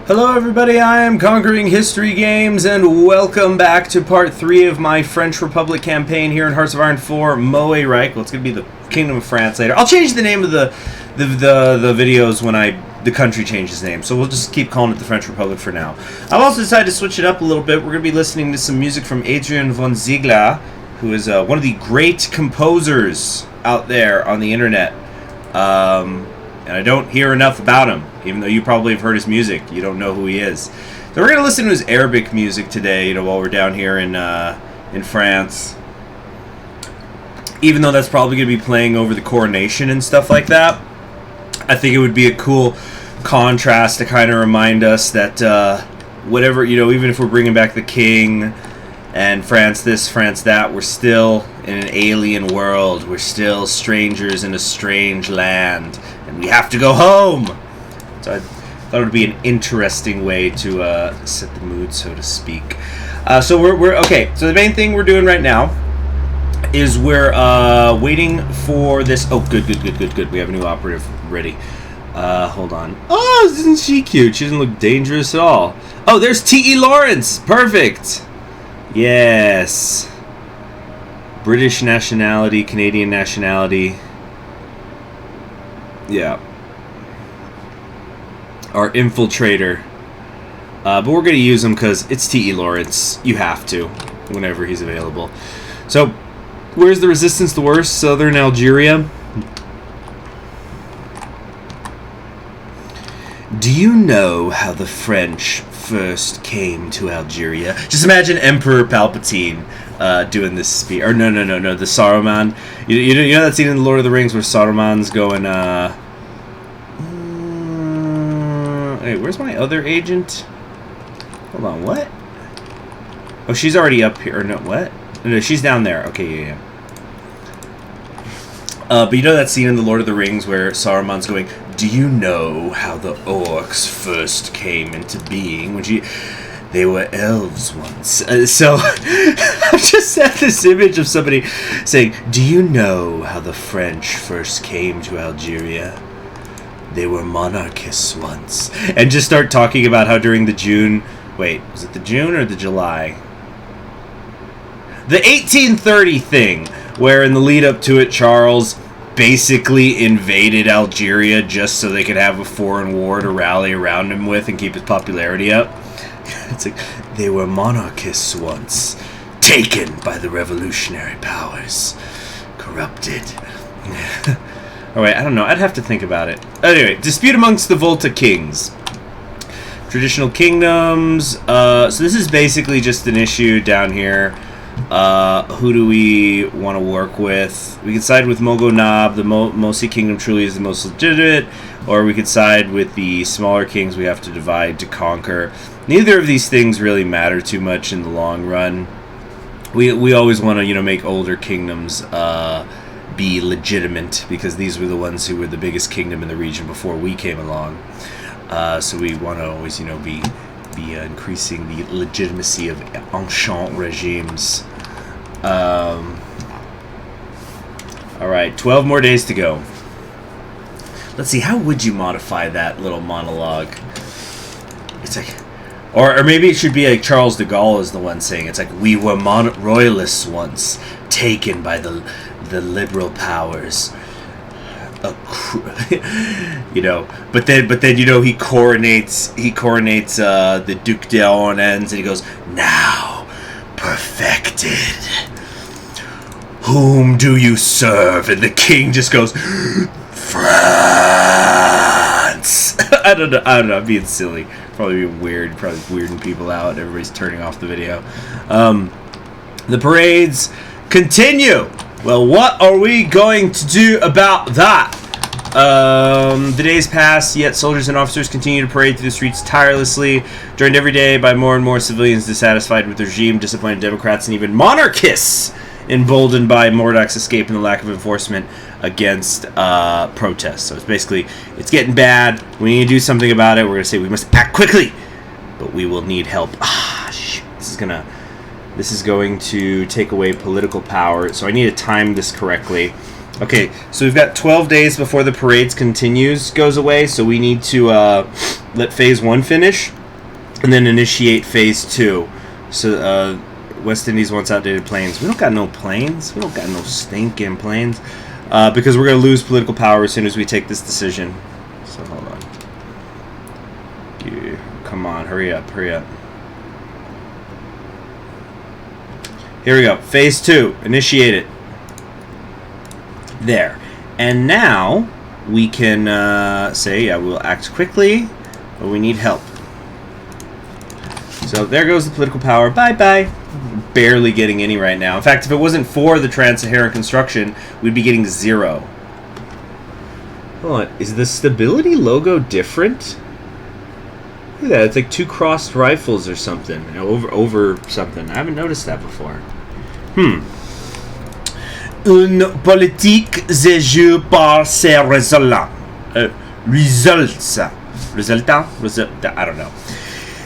Hello everybody, I am Conquering History Games, and welcome back to part 3 of my French Republic campaign here in Hearts of Iron 4, Moereich. Well, it's going to be the Kingdom of France later. I'll change the name of the videos when the country changes name, so we'll just keep calling it the French Republic for now. I've also decided to switch it up a little bit. We're going to be listening to some music from Adrian von Ziegler, who is one of the great composers out there on the internet. And I don't hear enough about him, even though you probably have heard his music. You don't know who he is. So we're going to listen to his Arabic music today, while we're down here in France. Even though that's probably going to be playing over the coronation and stuff like that, I think it would be a cool contrast to kind of remind us that whatever, even if we're bringing back the king and France this, France that, we're still in an alien world. We're still strangers in a strange land. And we have to go home! So I thought it would be an interesting way to set the mood, so to speak. So we're okay. So the main thing we're doing right now is we're waiting for this. Oh, good. We have a new operative ready. Hold on. Oh, isn't she cute? She doesn't look dangerous at all. Oh, there's T.E. Lawrence. Perfect. Yes. British nationality, Canadian nationality. Yeah. Our infiltrator. But we're going to use him because it's T.E. Lawrence. You have to, whenever he's available. So, where's the resistance the worst? Southern Algeria. Do you know how the French first came to Algeria? Just imagine Emperor Palpatine doing this speech. Or no, the Saruman. You know that scene in The Lord of the Rings where Saruman's going, Hey, where's my other agent? Hold on, what? Oh, she's already up here. Or no, what? No, she's down there. Okay, yeah. But you know that scene in The Lord of the Rings where Saruman's going, do you know how the orcs first came into being? They were elves once. So, I've just had this image of somebody saying, do you know how the French first came to Algeria? They were monarchists once. And just start talking about how during the June... Wait, was it the June or the July? The 1830 thing, where in the lead up to it, Charles basically invaded Algeria just so they could have a foreign war to rally around him with and keep his popularity up. It's like, they were monarchists once, taken by the revolutionary powers, corrupted. Alright, I don't know, I'd have to think about it. Anyway, dispute amongst the Volta kings. Traditional kingdoms. So this is basically just an issue down here. Who do we want to work with? We could side with Mogonab. The Mosi kingdom truly is the most legitimate. Or we could side with the smaller kings we have to divide to conquer. Neither of these things really matter too much in the long run. We always want to, make older kingdoms be legitimate, because these were the ones who were the biggest kingdom in the region before we came along. So we want to always, be increasing the legitimacy of ancient regimes. Alright, 12 more days to go. Let's see, how would you modify that little monologue? It's like... Or maybe it should be like Charles de Gaulle is the one saying, it's like, we were royalists once, taken by the liberal powers. But then he coronates the Duc d'Orléans, and he goes, now perfected. Whom do you serve? And the king just goes, France. I don't know, I'm being silly. Probably being weird, probably weirding people out. Everybody's turning off the video. The parades continue. Well, what are we going to do about that? The days pass, yet soldiers and officers continue to parade through the streets tirelessly, joined every day by more and more civilians dissatisfied with the regime, disappointed Democrats, and even monarchists, emboldened by Moereich's escape and the lack of enforcement against protests. So it's getting bad. We need to do something about it. We're going to say we must act quickly, but we will need help. Shoot. This is going to take away political power, so I need to time this correctly. Okay, so we've got 12 days before the parades goes away, so we need to let phase 1 finish. and then initiate phase 2. So West Indies wants outdated planes. We don't got no planes. We don't got no stinking planes. Because we're going to lose political power as soon as we take this decision. So hold on. Come on, hurry up, hurry up. Here we go. Phase 2. Initiate it. There. And now we can say, yeah, we'll act quickly, but we need help. So there goes the political power. Bye-bye. Barely getting any right now. In fact, if it wasn't for the Trans-Saharan construction, we'd be getting 0. Hold on. Is the stability logo different? Look at that. It's like 2 crossed rifles or something. Over something. I haven't noticed that before. Une politique de jeu par ses resultats. I don't know.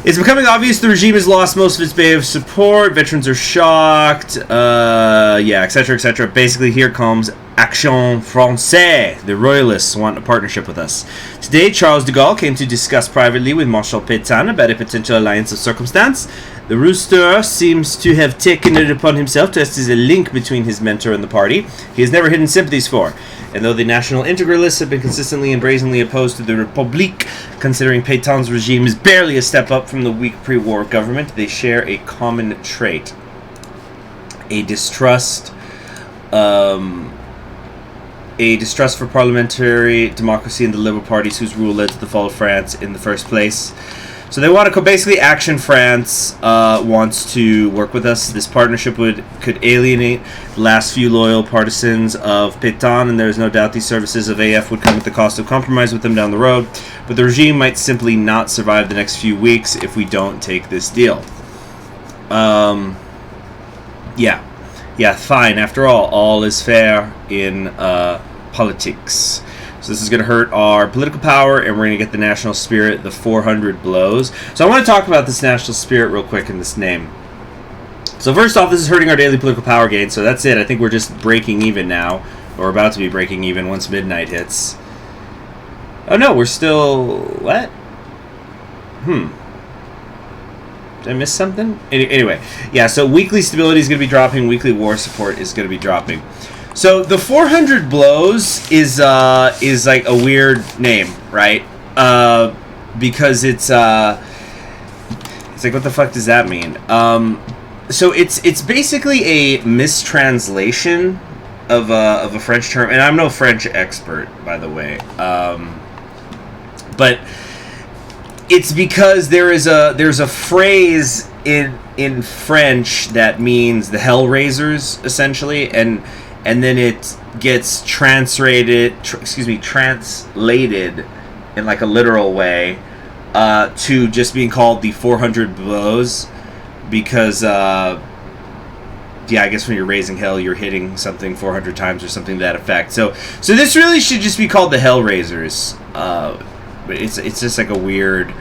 It's becoming obvious the regime has lost most of its base of support. Veterans are shocked. Yeah, etc., etc. Basically, here comes Action Française. The royalists want a partnership with us. Today, Charles de Gaulle came to discuss privately with Marshal Pétain about a potential alliance of circumstance. The rooster seems to have taken it upon himself to act as a link between his mentor and the party he has never hidden sympathies for. And though the national integralists have been consistently and brazenly opposed to the République, considering Pétain's regime is barely a step up from the weak pre-war government, they share a common trait. A distrust for parliamentary democracy and the Liberal parties whose rule led to the fall of France in the first place. So they want to basically Action France wants to work with us. This partnership could alienate the last few loyal partisans of Pétain, and there is no doubt these services of AF would come at the cost of compromise with them down the road. But the regime might simply not survive the next few weeks if we don't take this deal. Yeah, fine. After all is fair in politics. So this is going to hurt our political power, and we're going to get the national spirit, the 400 blows. So I want to talk about this national spirit real quick in this name. So first off, this is hurting our daily political power gain, so that's it. I think we're just breaking even now, or about to be breaking even once midnight hits. Oh no, we're still... what? Did I miss something? Anyway, yeah, so weekly stability is going to be dropping, weekly war support is going to be dropping. So the 400 blows is like a weird name, right? Because it's like, what the fuck does that mean? So it's basically a mistranslation of a French term, and I'm no French expert, by the way. But it's because there's a phrase in French that means the Hellraisers, essentially, and then it gets translated in like a literal way to just being called the 400 blows, because I guess when you're raising hell, you're hitting something 400 times or something to that effect. So this really should just be called the Hellraisers. But it's just like a weird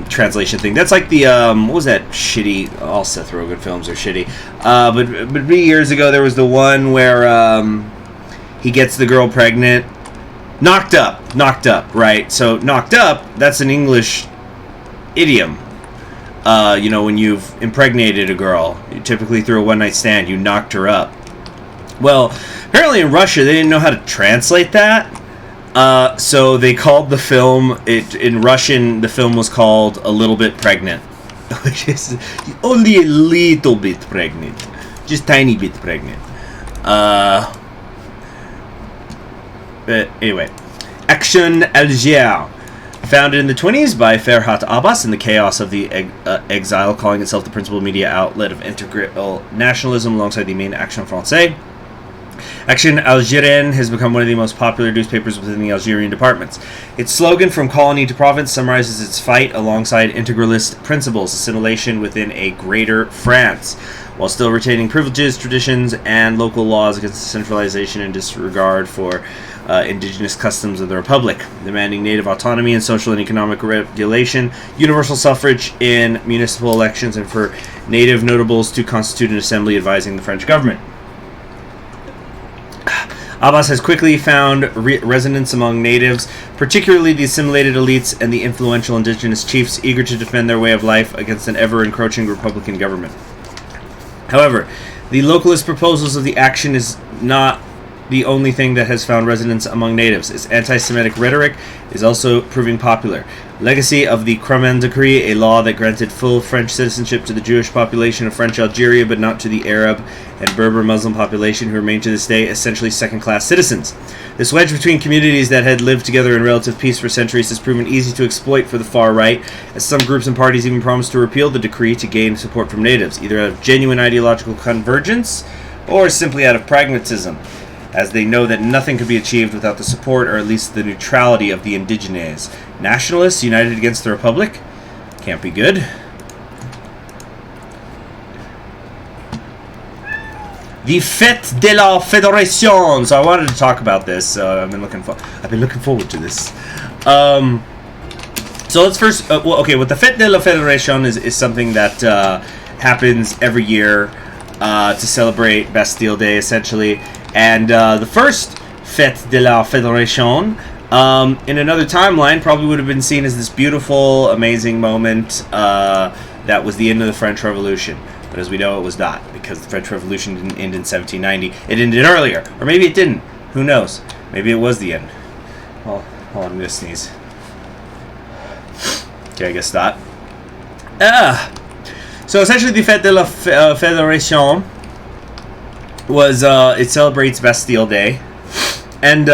translation thing. That's like the what was that shitty? All Seth Rogen films are shitty. But 3 years ago there was the one where he gets the girl pregnant. Knocked up, right? So knocked up, that's an English idiom. When you've impregnated a girl, you typically through a one-night stand, you knocked her up. Well, apparently in Russia they didn't know how to translate that. So they called the film, in Russian, the film was called A Little Bit Pregnant. Which is only a little bit pregnant. Just tiny bit pregnant. But anyway. Action Alger. Founded in the 1920s by Ferhat Abbas in the chaos of the exile, calling itself the principal media outlet of integral nationalism alongside the main Action Française. Action Algérienne has become one of the most popular newspapers within the Algerian departments. Its slogan, From Colony to Province, summarizes its fight alongside integralist principles, assimilation within a greater France, while still retaining privileges, traditions, and local laws against the centralization and disregard for indigenous customs of the Republic, demanding native autonomy and social and economic regulation, universal suffrage in municipal elections, and for native notables to constitute an assembly advising the French government. Abbas has quickly found resonance among natives, particularly the assimilated elites and the influential indigenous chiefs eager to defend their way of life against an ever-encroaching Republican government. However, the localist proposals of the action is not the only thing that has found resonance among natives. Its anti-Semitic rhetoric is also proving popular. Legacy of the Cremon Decree, a law that granted full French citizenship to the Jewish population of French Algeria, but not to the Arab and Berber Muslim population, who remain to this day essentially second-class citizens. This wedge between communities that had lived together in relative peace for centuries has proven easy to exploit for the far right, as some groups and parties even promised to repeal the decree to gain support from natives, either out of genuine ideological convergence or simply out of pragmatism, as they know that nothing could be achieved without the support or at least the neutrality of the indigenes. Nationalists united against the Republic? Can't be good. The Fête de la Fédération. So I wanted to talk about this. I've been looking forward to this. So let's first. What the Fête de la Fédération is something that happens every year to celebrate Bastille Day, essentially. And the first Fête de la Fédération, in another timeline, probably would have been seen as this beautiful, amazing moment that was the end of the French Revolution. But as we know, it was not, because the French Revolution didn't end in 1790. It ended earlier. Or maybe it didn't. Who knows? Maybe it was the end. Well, hold on, I'm going to sneeze. Okay, I guess not. So essentially, the Fête de la Fédération was, it celebrates Bastille Day. And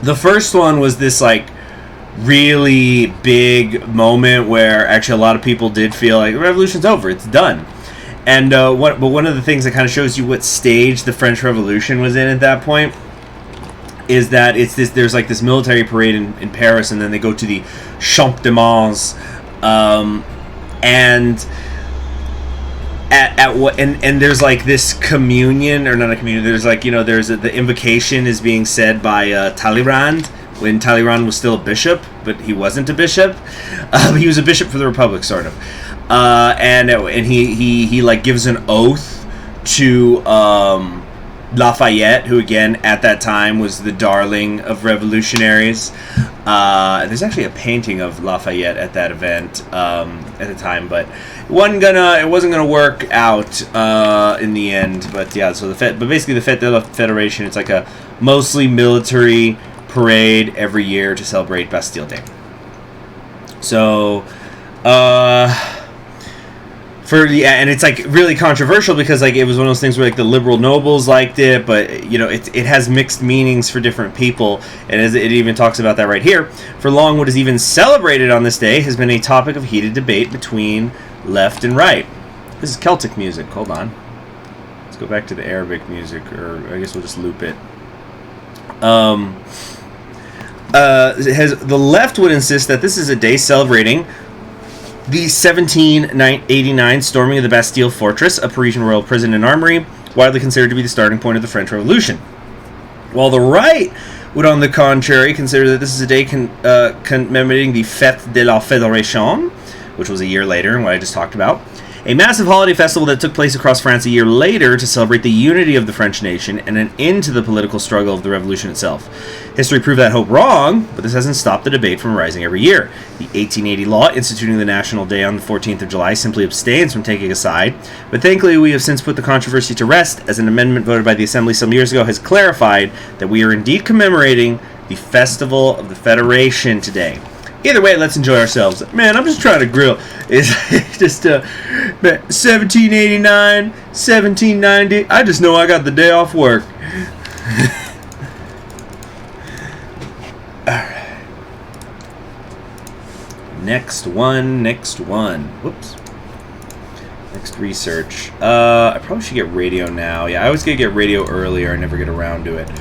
the first one was this, like, really big moment where actually a lot of people did feel like the revolution's over, it's done. And but one of the things that kind of shows you what stage the French Revolution was in at that point is that there's like this military parade in Paris, and then they go to the Champ de Mars, and there's like this communion, or not a communion, there's like, you know, the invocation is being said by Talleyrand, when Talleyrand was still a bishop, but he wasn't a bishop. He was a bishop for the Republic, sort of. And he like gives an oath to Lafayette, who again at that time was the darling of revolutionaries. There's actually a painting of Lafayette at that event at the time, but it wasn't gonna work out in the end. But yeah, so basically the Fête de la Fédération, it's like a mostly military parade every year to celebrate Bastille Day. So, and it's like really controversial because like it was one of those things where like the liberal nobles liked it, but you know it has mixed meanings for different people, and as it even talks about that right here. For long, what is even celebrated on this day has been a topic of heated debate between left and right. This is Celtic music. Hold on, let's go back to the Arabic music, or I guess we'll just loop it. The left would insist that this is a day celebrating the 1789 storming of the Bastille Fortress, a Parisian royal prison and armory, widely considered to be the starting point of the French Revolution. While the right would, on the contrary, consider that this is a day commemorating the Fête de la Fédération, which was a year later, and what I just talked about. A massive holiday festival that took place across France a year later to celebrate the unity of the French nation and an end to the political struggle of the revolution itself. History proved that hope wrong, but this hasn't stopped the debate from rising every year. The 1880 law instituting the National Day on the 14th of July simply abstains from taking a side, but thankfully we have since put the controversy to rest, as an amendment voted by the Assembly some years ago has clarified that we are indeed commemorating the Festival of the Federation today. Either way, let's enjoy ourselves. Man, I'm just trying to grill. It's just 1789, 1790. I just know I got the day off work. Alright. Next one. Whoops. Next research. I probably should get radio now. Yeah, I always get radio earlier. I never get around to it.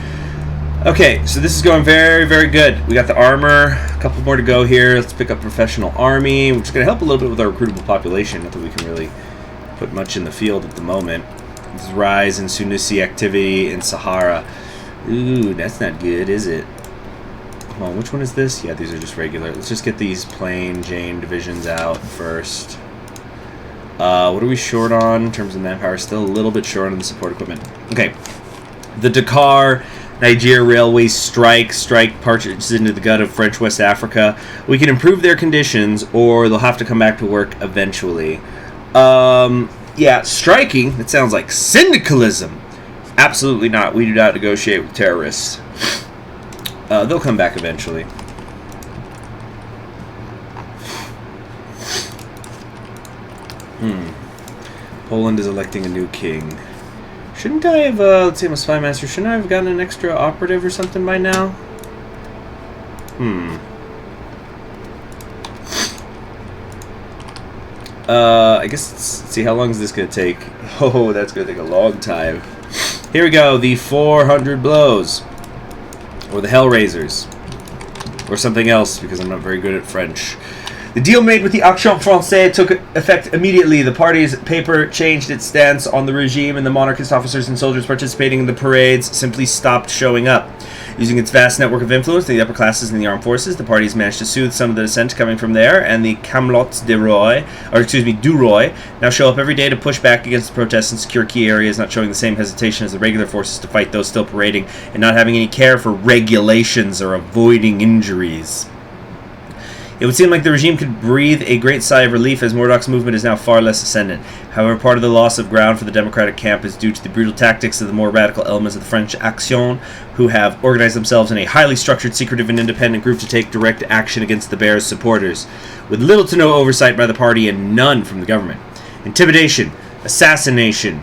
Okay, so this is going very, very good. We got the armor, a couple more to go here. Let's pick up professional army, which is going to help a little bit with our recruitable population. Not that we can really put much in the field at the moment. This is rise in Sunusi activity in Sahara. Ooh, that's not good, is it? Come on, which one is this? Yeah, these are just regular. Let's just get these plain Jane divisions out first. What are we short on in terms of manpower? Still a little bit short on the support equipment. Okay. The Dakar Nigeria Railway strike parches into the gut of French West Africa. We can improve their conditions, or they'll have to come back to work eventually. Yeah, striking, that sounds like syndicalism. Absolutely not. We do not negotiate with terrorists. They'll come back eventually. Poland is electing a new king. Shouldn't I have, let's see, I'm a spy master. Shouldn't I have gotten an extra operative or something by now? I guess let's see, how long is this going to take? Oh, that's going to take a long time. Here we go, the 400 blows. Or the Hellraisers. Or something else, because I'm not very good at French. The deal made with the Action Française took effect immediately. The party's paper changed its stance on the regime, and the monarchist officers and soldiers participating in the parades simply stopped showing up. Using its vast network of influence in the upper classes and the armed forces, the party has managed to soothe some of the dissent coming from there, and the Camelots du Roi now show up every day to push back against the protests and secure key areas, not showing the same hesitation as the regular forces to fight those still parading, and not having any care for regulations or avoiding injuries. It would seem like the regime could breathe a great sigh of relief, as Mordaugh's movement is now far less ascendant. However, part of the loss of ground for the democratic camp is due to the brutal tactics of the more radical elements of the French Action, who have organized themselves in a highly structured, secretive, and independent group to take direct action against the Bears' supporters, with little to no oversight by the party and none from the government. Intimidation, assassination,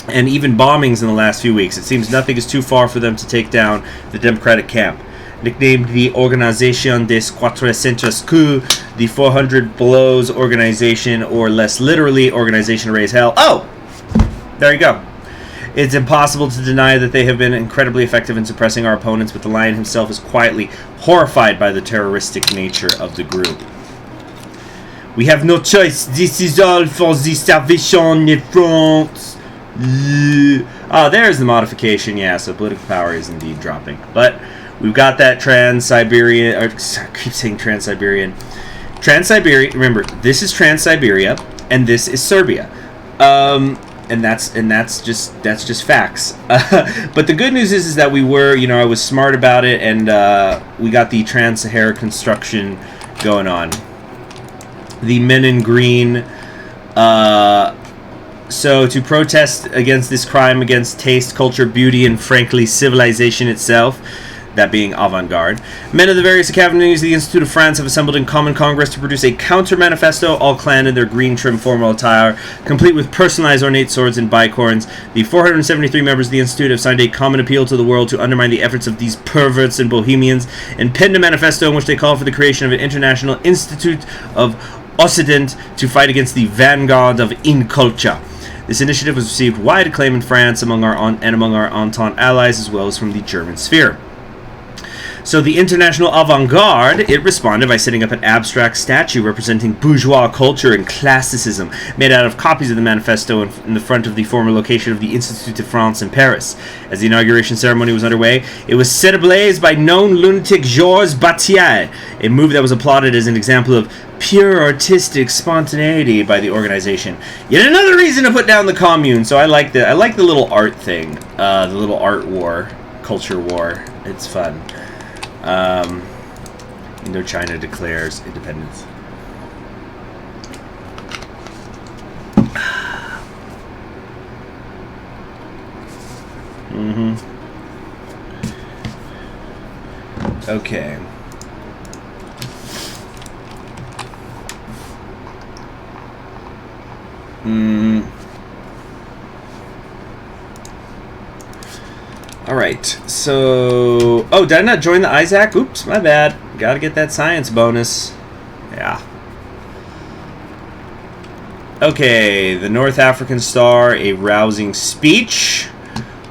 and even bombings in the last few weeks. It seems nothing is too far for them to take down the democratic camp. Nicknamed the Organisation des 400 Coups, the 400 Blows Organization, or less literally, Organization to Raise Hell. Oh! There you go. It's impossible to deny that they have been incredibly effective in suppressing our opponents, but the Lion himself is quietly horrified by the terroristic nature of the group. We have no choice. This is all for the Salvation de France. Oh, there's the modification. Yeah, so political power is indeed dropping. But we've got that Trans-Siberian, or I keep saying Trans-Siberian. Trans-Siberia, remember, this is Trans-Siberia, and this is Serbia. And that's just facts. But the good news is that we were, I was smart about it, and we got the Trans-Sahara construction going on. The men in green. So to protest against this crime against taste, culture, beauty, and frankly civilization itself, that being avant-garde, men of the various academies of the Institute of France have assembled in common congress to produce a counter-manifesto, all clad in their green trim formal attire, complete with personalized ornate swords and bicorns. The 473 members of the Institute have signed a common appeal to the world to undermine the efforts of these perverts and bohemians, and penned a manifesto in which they call for the creation of an international Institute of Occident to fight against the vanguard of inculture. This initiative was received wide acclaim in France among our Entente allies, as well as from the German sphere. So the international avant-garde, it responded by setting up an abstract statue representing bourgeois culture and classicism, made out of copies of the manifesto in the front of the former location of the Institut de France in Paris. As the inauguration ceremony was underway, it was set ablaze by known lunatic Georges Bataille, a move that was applauded as an example of pure artistic spontaneity by the organization. Yet another reason to put down the commune. So I like the little art thing, the little art war, culture war. It's fun. Indochina declares independence. Okay. Alright, so... Oh, did I not join the Isaac? Oops, my bad. Gotta get that science bonus. Yeah. Okay, the North African Star, a rousing speech.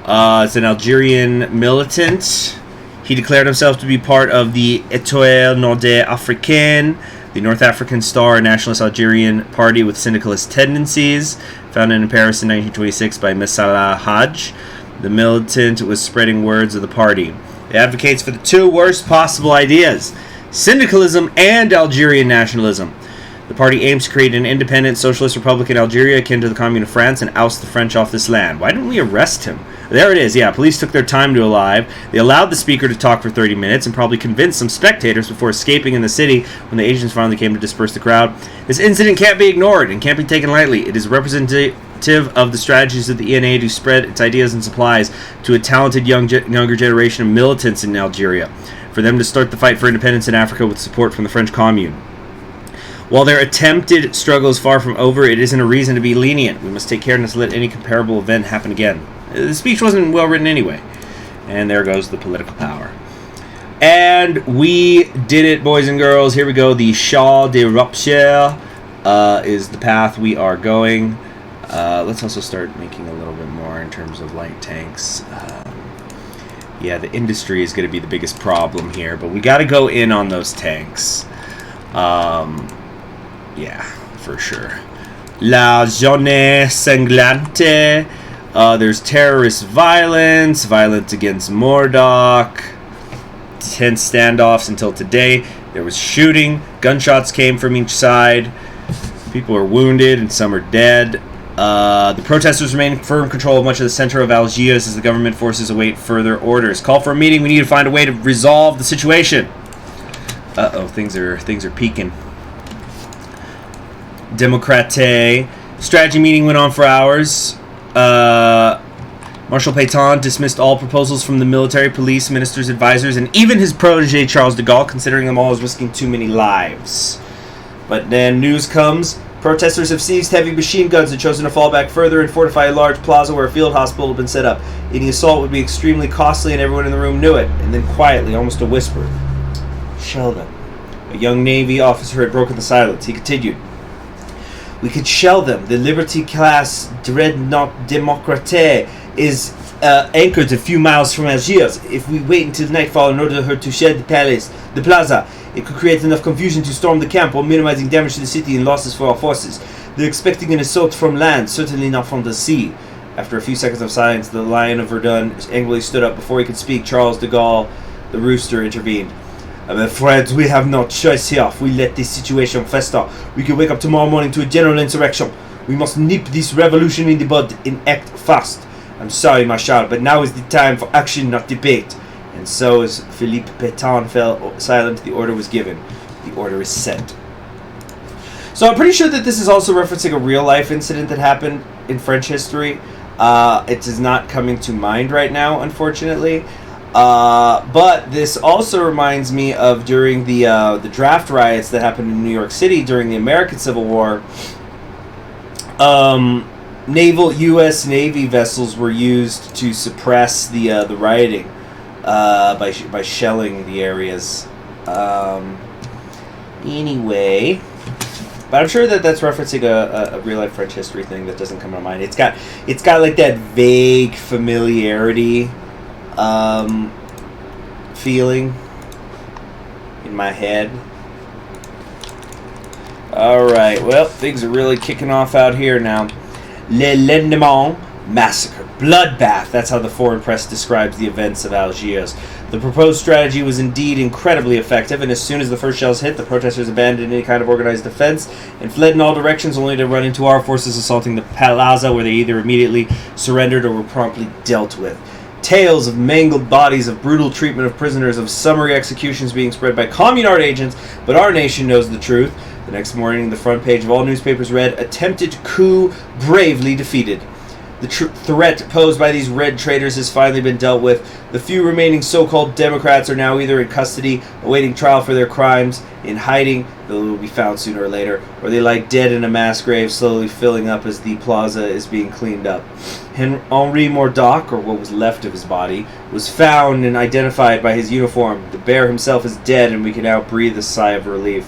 It's an Algerian militant. He declared himself to be part of the Étoile Nord Africaine, the North African Star, a nationalist Algerian party with syndicalist tendencies, founded in Paris in 1926 by Messala Hadj. The militant was spreading words of the party. It advocates for the two worst possible ideas, syndicalism and Algerian nationalism. The party aims to create an independent socialist republic in Algeria akin to the Commune of France and oust the French off this land. Why didn't we arrest him? There it is, yeah, police took their time to arrive. They allowed the speaker to talk for 30 minutes and probably convinced some spectators before escaping in the city when the agents finally came to disperse the crowd. This incident can't be ignored and can't be taken lightly. It is representative of the strategies of the ENA to spread its ideas and supplies to a talented younger generation of militants in Algeria, for them to start the fight for independence in Africa with support from the French Commune. While their attempted struggle is far from over, it isn't a reason to be lenient. We must take care not to let any comparable event happen again. The speech wasn't well written anyway. And there goes the political power. And we did it, boys and girls. Here we go. The Champ de Rupture is the path we are going. Let's also start making a little bit more in terms of light tanks. Yeah, the industry is going to be the biggest problem here, but we got to go in on those tanks. Yeah, for sure. La Journée Sanglante. There's terrorist violence against Moereich. Tense standoffs until today. There was shooting. Gunshots came from each side. People are wounded and some are dead. The protesters remain in firm control of much of the center of Algiers as the government forces await further orders. Call for a meeting. We need to find a way to resolve the situation. Uh-oh, things are peaking. Democrate. Strategy meeting went on for hours. Marshal Pétain dismissed all proposals from the military, police, ministers, advisors, and even his protege Charles de Gaulle, considering them all as risking too many lives. But then news comes. Protesters have seized heavy machine guns and chosen to fall back further and fortify a large plaza where a field hospital had been set up. Any assault would be extremely costly and everyone in the room knew it. And then quietly, almost a whisper, shell them. A young Navy officer had broken the silence. He continued. We could shell them. The Liberty class dreadnought Democrate is anchored a few miles from Algiers. If we wait until nightfall in order for her to shell the plaza, it could create enough confusion to storm the camp while minimizing damage to the city and losses for our forces. They're expecting an assault from land, certainly not from the sea. After a few seconds of silence, the Lion of Verdun angrily stood up. Before he could speak, Charles de Gaulle, the Rooster, intervened. I'm afraid we have no choice here. If we let this situation fester, we could wake up tomorrow morning to a general insurrection. We must nip this revolution in the bud and act fast. I'm sorry, Marshal, but now is the time for action, not debate. And so, as Philippe Pétain fell silent, the order was given. The order is set. So I'm pretty sure that this is also referencing a real-life incident that happened in French history. It is not coming to mind right now, unfortunately. But this also reminds me of during the draft riots that happened in New York City during the American Civil War. U.S. Navy vessels were used to suppress the rioting by shelling the areas. Anyway, but I'm sure that that's referencing a real life French history thing that doesn't come to mind. It's got like that vague familiarity feeling in my head. Alright, well, things are really kicking off out here now. Le Lendemain Massacre. Bloodbath. That's how the foreign press describes the events of Algiers. The proposed strategy was indeed incredibly effective, and as soon as the first shells hit, the protesters abandoned any kind of organized defense and fled in all directions, only to run into our forces assaulting the plaza, where they either immediately surrendered or were promptly dealt with. Tales of mangled bodies, of brutal treatment of prisoners, of summary executions being spread by communard agents, but our nation knows the truth. The next morning, the front page of all newspapers read, "Attempted coup bravely defeated." The threat posed by these red traitors has finally been dealt with. The few remaining so-called Democrats are now either in custody, awaiting trial for their crimes, in hiding, though they will be found sooner or later, or they lie dead in a mass grave slowly filling up as the plaza is being cleaned up. Henri Moereich, or what was left of his body, was found and identified by his uniform. The bear himself is dead, and we can now breathe a sigh of relief.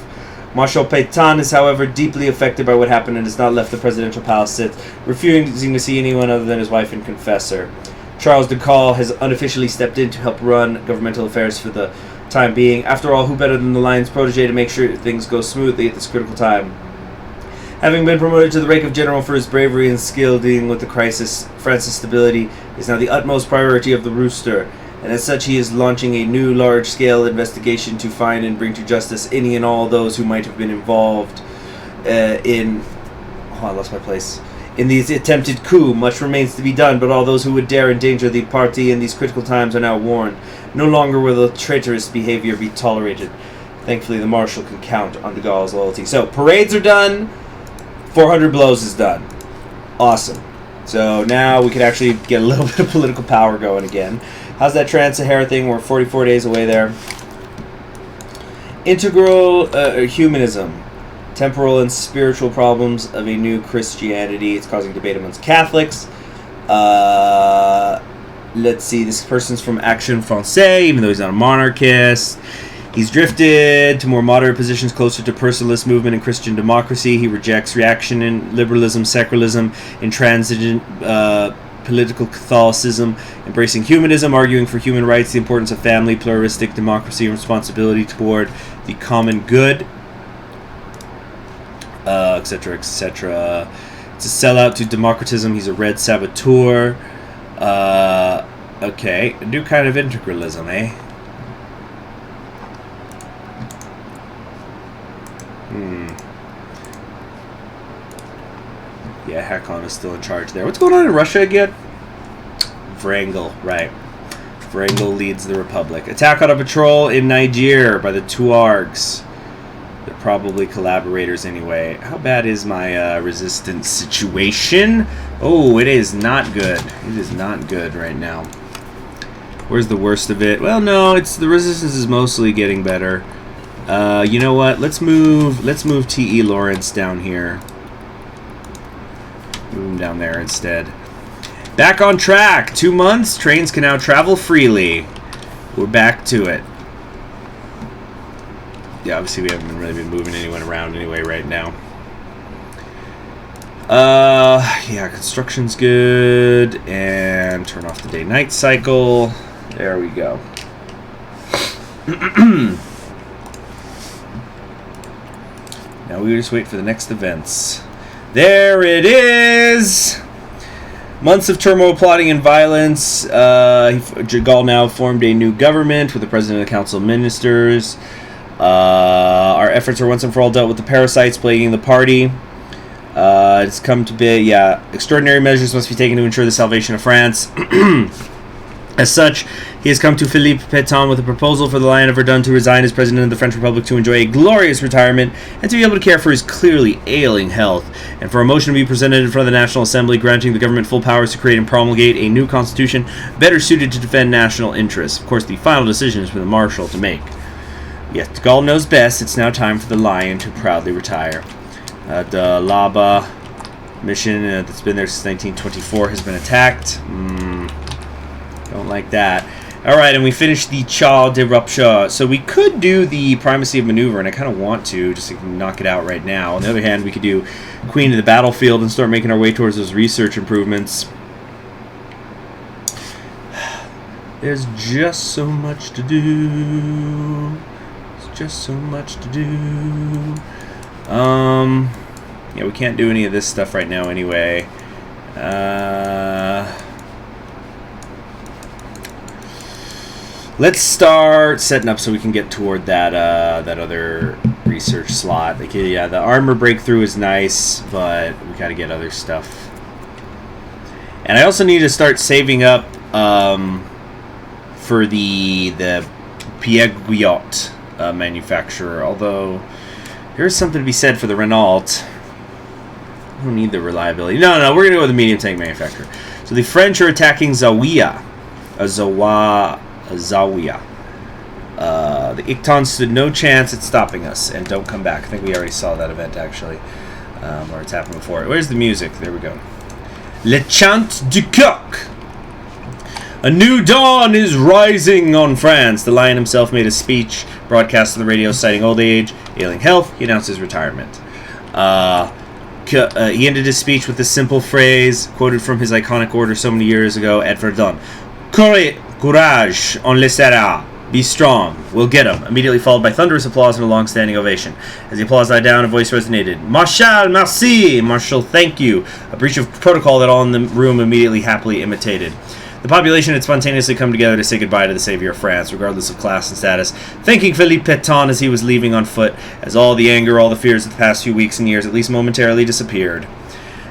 Marshal Pétain is, however, deeply affected by what happened and has not left the presidential palace, refusing to see anyone other than his wife and confessor. Charles de Gaulle has unofficially stepped in to help run governmental affairs for the time being. After all, who better than the Lion's protege to make sure things go smoothly at this critical time? Having been promoted to the rank of general for his bravery and skill dealing with the crisis, France's stability is now the utmost priority of the Rooster, and as such he is launching a new large-scale investigation to find and bring to justice any and all those who might have been involved. I lost my place. In the attempted coup, much remains to be done, but all those who would dare endanger the party in these critical times are now warned. No longer will the traitorous behavior be tolerated. Thankfully, the Marshal can count on de Gaulle's loyalty. So, parades are done. 400 blows is done. Awesome. So, now we can actually get a little bit of political power going again. How's that Trans-Sahara thing? We're 44 days away there. Integral humanism. Temporal and spiritual problems of a new Christianity. It's causing debate amongst Catholics. Let's see. This person's from Action Française, even though he's not a monarchist. He's drifted to more moderate positions closer to personalist movement and Christian democracy. He rejects reaction in liberalism, secularism, intransigent political Catholicism, embracing humanism, arguing for human rights, the importance of family, pluralistic democracy, and responsibility toward the common good, etc., etc. It's a sellout to democratism. He's a red saboteur. Okay, a new kind of integralism, eh? Yeah, Hakon is still in charge there. What's going on in Russia again? Wrangel, right. Wrangel leads the Republic. Attack on a patrol in Niger by the Tuaregs. They're probably collaborators anyway. How bad is my resistance situation? Oh, it is not good. It is not good right now. Where's the worst of it? Well, no, it's the resistance is mostly getting better. You know what? Let's move T.E. Lawrence down here. Move him down there instead. Back on track. 2 months. Trains can now travel freely. We're back to it. Yeah, obviously we haven't really been moving anyone around anyway right now. Yeah, construction's good. And turn off the day-night cycle. There we go. Now we just wait for the next events. There it is! Months of turmoil, plotting, and violence. de Gaulle now formed a new government with the president of the council of ministers. Our efforts are once and for all dealt with the parasites plaguing the party. It's come to be, yeah, extraordinary measures must be taken to ensure the salvation of France. As such, he has come to Philippe Pétain with a proposal for the Lion of Verdun to resign as president of the French Republic to enjoy a glorious retirement and to be able to care for his clearly ailing health, and for a motion to be presented in front of the National Assembly granting the government full powers to create and promulgate a new constitution better suited to defend national interests. Of course, the final decision is for the Marshal to make. Yet de Gaulle knows best. It's now time for the Lion to proudly retire. The Laba mission that's been there since 1924 has been attacked. Don't like that. Alright, and we finished the Char de Rupture. So we could do the Primacy of Maneuver, and I kind of want to, just to knock it out right now. On the other hand, we could do Queen of the Battlefield and start making our way towards those research improvements. There's just so much to do. There's just so much to do. Yeah, we can't do any of this stuff right now anyway. Let's start setting up so we can get toward that that other research slot. Like, yeah, the armor breakthrough is nice, but we got to get other stuff. And I also need to start saving up for the Piaguiot manufacturer. Although there's something to be said for the Renault. I don't need the reliability. No, we're gonna go with the medium tank manufacturer. So the French are attacking Zawiya. Zawiya. The Icton stood no chance at stopping us, and don't come back. I think we already saw that event, actually. Or it's happened before. Where's the music? There we go. Le Chant du Coq. A new dawn is rising on France. The Lion himself made a speech, broadcast on the radio, citing old age, ailing health. He announced his retirement. He ended his speech with a simple phrase, quoted from his iconic order so many years ago at Verdun. Courage, on le sera. Be strong. We'll get him. Immediately followed by thunderous applause and a long-standing ovation. As the applause died down, a voice resonated. Marshal, merci! Marshal, thank you. A breach of protocol that all in the room immediately happily imitated. The population had spontaneously come together to say goodbye to the savior of France, regardless of class and status, thanking Philippe Pétain as he was leaving on foot, as all the anger, all the fears of the past few weeks and years at least momentarily disappeared.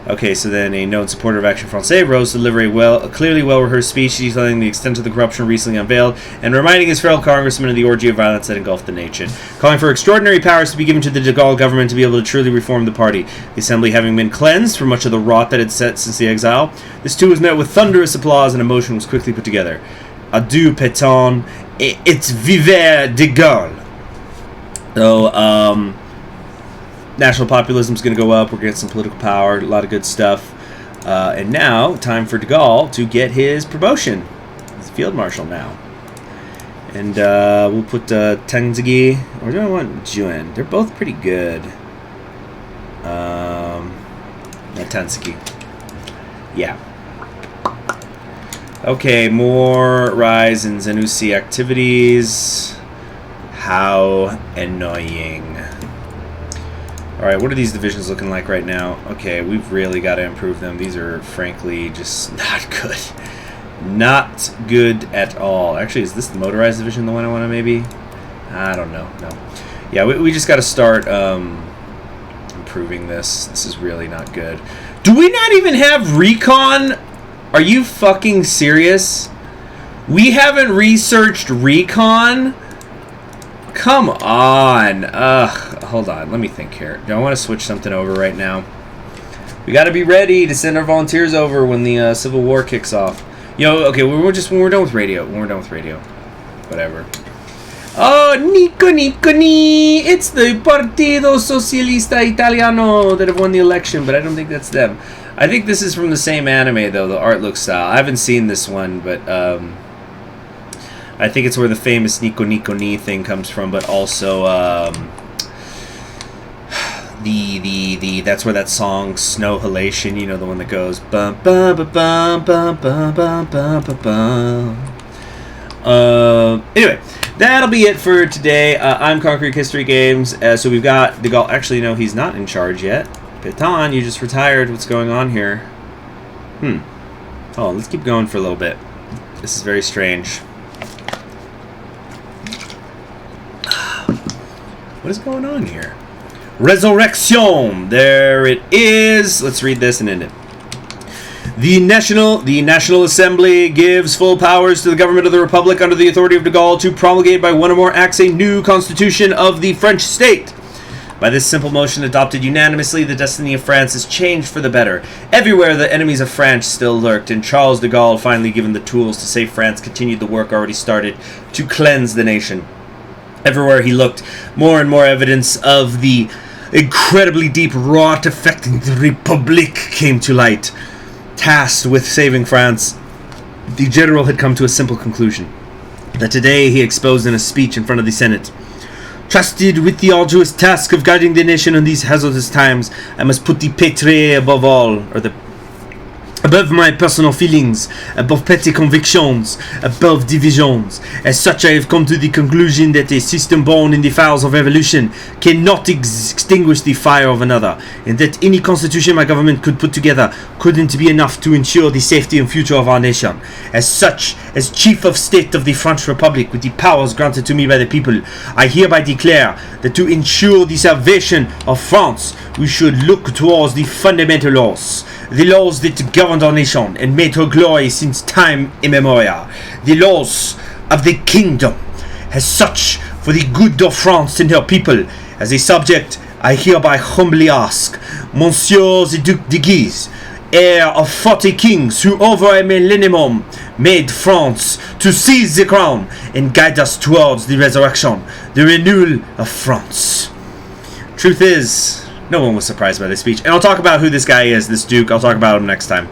Okay, so then a known supporter of Action Française rose to deliver a clearly well-rehearsed speech detailing the extent of the corruption recently unveiled and reminding his fellow congressmen of the orgy of violence that engulfed the nation, calling for extraordinary powers to be given to the de Gaulle government to be able to truly reform the party. The assembly having been cleansed from much of the rot that had set since the exile, this too was met with thunderous applause and a motion was quickly put together. Adieu, Pétain, et vive de Gaulle. So, national populism is going to go up. We're going to get some political power, a lot of good stuff. And now, time for de Gaulle to get his promotion. He's field marshal now. And we'll put Tanzigi, or do I want Juan? They're both pretty good. Tanzigi. Yeah. Okay, more Rise and Zanussi activities. How annoying. Alright, what are these divisions looking like right now? Okay, we've really got to improve them. These are, frankly, just not good. Not good at all. Actually, is this the motorized division the one I want to maybe? I don't know. No. Yeah, we just got to start improving this. This is really not good. Do we not even have recon? Are you fucking serious? We haven't researched recon? Come on. Hold on. Let me think here. Do I want to switch something over right now? We got to be ready to send our volunteers over when the Civil War kicks off. Okay, when we're done with radio. When we're done with radio. Whatever. Oh, Nico. It's the Partido Socialista Italiano that have won the election, but I don't think that's them. I think this is from the same anime, though, the art look style. I haven't seen this one, but I think it's where the famous Nico Ni thing comes from, but also that's where that song Snow Halation, you know, the one that goes bum bum bum bum bum bum bum bum. Anyway, that'll be it for today. I'm Concrete History Games. So we've got de Gaulle. Actually, no, he's not in charge yet. Pétain, you just retired. What's going on here? Hold on, let's keep going for a little bit. This is very strange. What is going on here? Resurrection! There it is! Let's read this and end it. The National Assembly gives full powers to the government of the Republic under the authority of de Gaulle to promulgate by one or more acts a new constitution of the French state. By this simple motion adopted unanimously, the destiny of France is changed for the better. Everywhere the enemies of France still lurked, and Charles de Gaulle, finally given the tools to save France, continued the work already started to cleanse the nation. Everywhere he looked, more and more evidence of the incredibly deep rot affecting the Republic came to light. Tasked with saving France, the general had come to a simple conclusion, that today he exposed in a speech in front of the Senate. Trusted with the arduous task of guiding the nation in these hazardous times, I must put the patrie above all, or above my personal feelings, above petty convictions, above divisions. As such, I have come to the conclusion that a system born in the fires of evolution cannot extinguish the fire of another, and that any constitution my government could put together couldn't be enough to ensure the safety and future of our nation. As such, as Chief of State of the French Republic, with the powers granted to me by the people, I hereby declare that to ensure the salvation of France, we should look towards the fundamental laws, the laws that governed our nation and made her glory since time immemorial, the laws of the kingdom. As such, for the good of France and her people, as a subject, I hereby humbly ask, Monsieur the Duc de Guise, heir of 40 kings who over a millennium made France to seize the crown and guide us towards the resurrection, the renewal of France. Truth is, no one was surprised by this speech. And I'll talk about who this guy is, this Duke. I'll talk about him next time.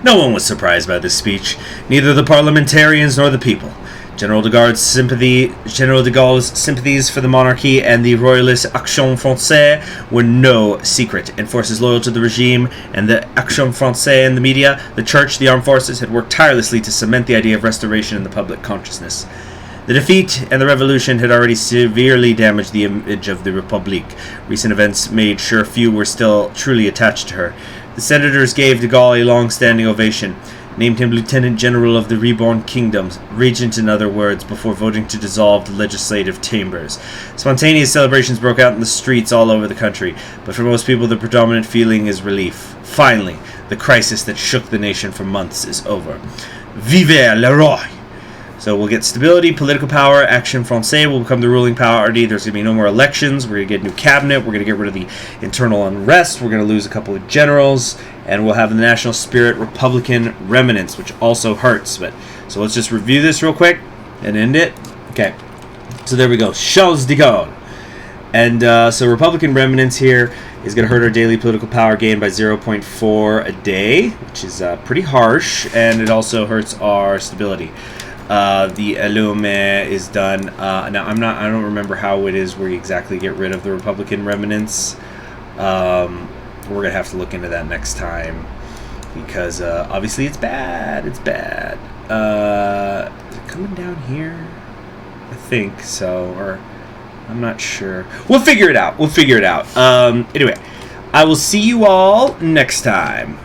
No one was surprised by this speech. Neither the parliamentarians nor the people. General de Gaulle's sympathies for the monarchy and the royalist Action Française were no secret, and forces loyal to the regime and the Action Française and the media, the church, the armed forces had worked tirelessly to cement the idea of restoration in the public consciousness. The defeat and the revolution had already severely damaged the image of the Republic. Recent events made sure few were still truly attached to her. The senators gave de Gaulle a long-standing ovation. named him Lieutenant General of the Reborn Kingdoms, regent in other words, before voting to dissolve the legislative chambers. Spontaneous celebrations broke out in the streets all over the country, but for most people the predominant feeling is relief. Finally, the crisis that shook the nation for months is over. Vive le roi! So we'll get stability, political power, Action Francais will become the ruling party. There's going to be no more elections. We're going to get a new cabinet. We're going to get rid of the internal unrest. We're going to lose a couple of generals. And we'll have the national spirit Republican remnants, which also hurts. So let's just review this real quick and end it. Okay. So there we go. Charles de Gaulle. And so Republican remnants here is going to hurt our daily political power gain by 0.4 a day, which is pretty harsh. And it also hurts our stability. The Elume is done. Now I don't remember how it is where you exactly get rid of the Republican remnants. We're gonna have to look into that next time because obviously it's bad. It's bad. Is it coming down here? I think so, or I'm not sure. We'll figure it out. Anyway, I will see you all next time.